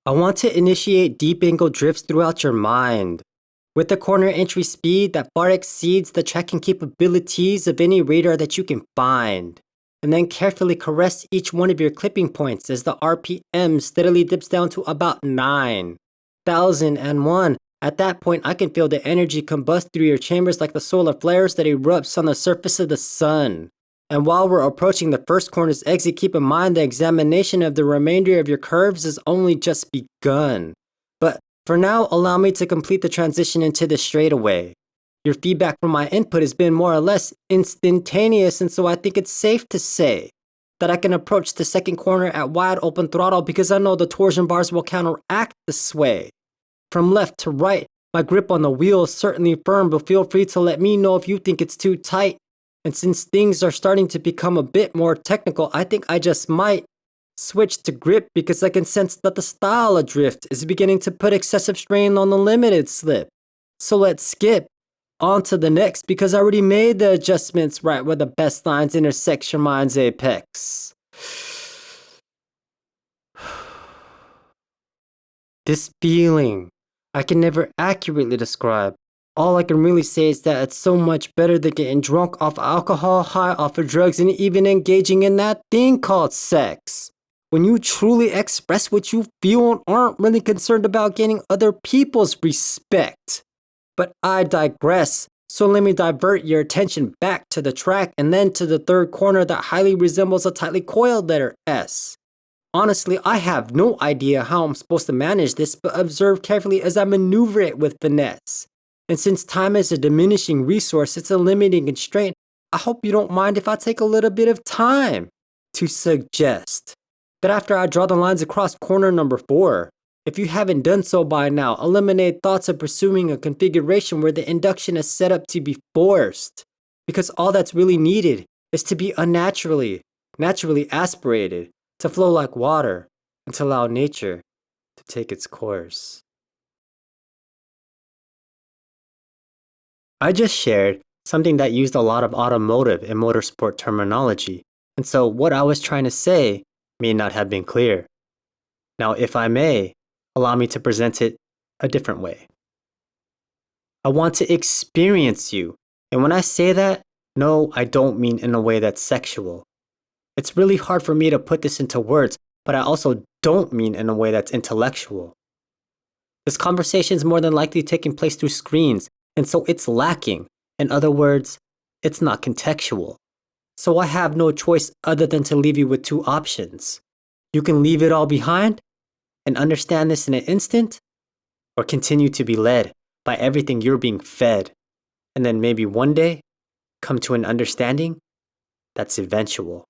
I want to initiate deep angle drifts throughout your mind. With a corner entry speed that far exceeds the tracking capabilities of any radar that you can find. And then carefully caress each one of your clipping points as the RPM steadily dips down to about 9,001. At that point, I can feel the energy combust through your chambers like the solar flares that erupts on the surface of the sun. And while we're approaching the first corner's exit, keep in mind the examination of the remainder of your curves has only just begun. But for now, allow me to complete the transition into the straightaway. Your feedback from my input has been more or less instantaneous, and so I think it's safe to say that I can approach the second corner at wide open throttle because I know the torsion bars will counteract the sway. From left to right, my grip on the wheel is certainly firm, but feel free to let me know if you think it's too tight. And since things are starting to become a bit more technical, I think I just might switch to grip because I can sense that the style of drift is beginning to put excessive strain on the limited slip. So let's skip on to the next because I already made the adjustments right where the best lines intersect your mind's apex. This feeling, I can never accurately describe. All I can really say is that it's so much better than getting drunk off alcohol, high off of drugs, and even engaging in that thing called sex. When you truly express what you feel and aren't really concerned about gaining other people's respect. But I digress, so let me divert your attention back to the track and then to the third corner that highly resembles a tightly coiled letter S. Honestly, I have no idea how I'm supposed to manage this, but observe carefully as I maneuver it with finesse. And since time is a diminishing resource, it's a limiting constraint, I hope you don't mind if I take a little bit of time to suggest that after I draw the lines across corner number 4, if you haven't done so by now, eliminate thoughts of pursuing a configuration where the induction is set up to be forced, because all that's really needed is to be naturally aspirated, to flow like water, and to allow nature to take its course. I just shared something that used a lot of automotive and motorsport terminology, and so what I was trying to say may not have been clear. Now, if I may, allow me to present it a different way. I want to experience you, and when I say that, no, I don't mean in a way that's sexual. It's really hard for me to put this into words, but I also don't mean in a way that's intellectual. This conversation is more than likely taking place through screens, and so it's lacking. In other words, it's not contextual. So I have no choice other than to leave you with two options. You can leave it all behind and understand this in an instant, or continue to be led by everything you're being fed, and then maybe one day come to an understanding that's eventual.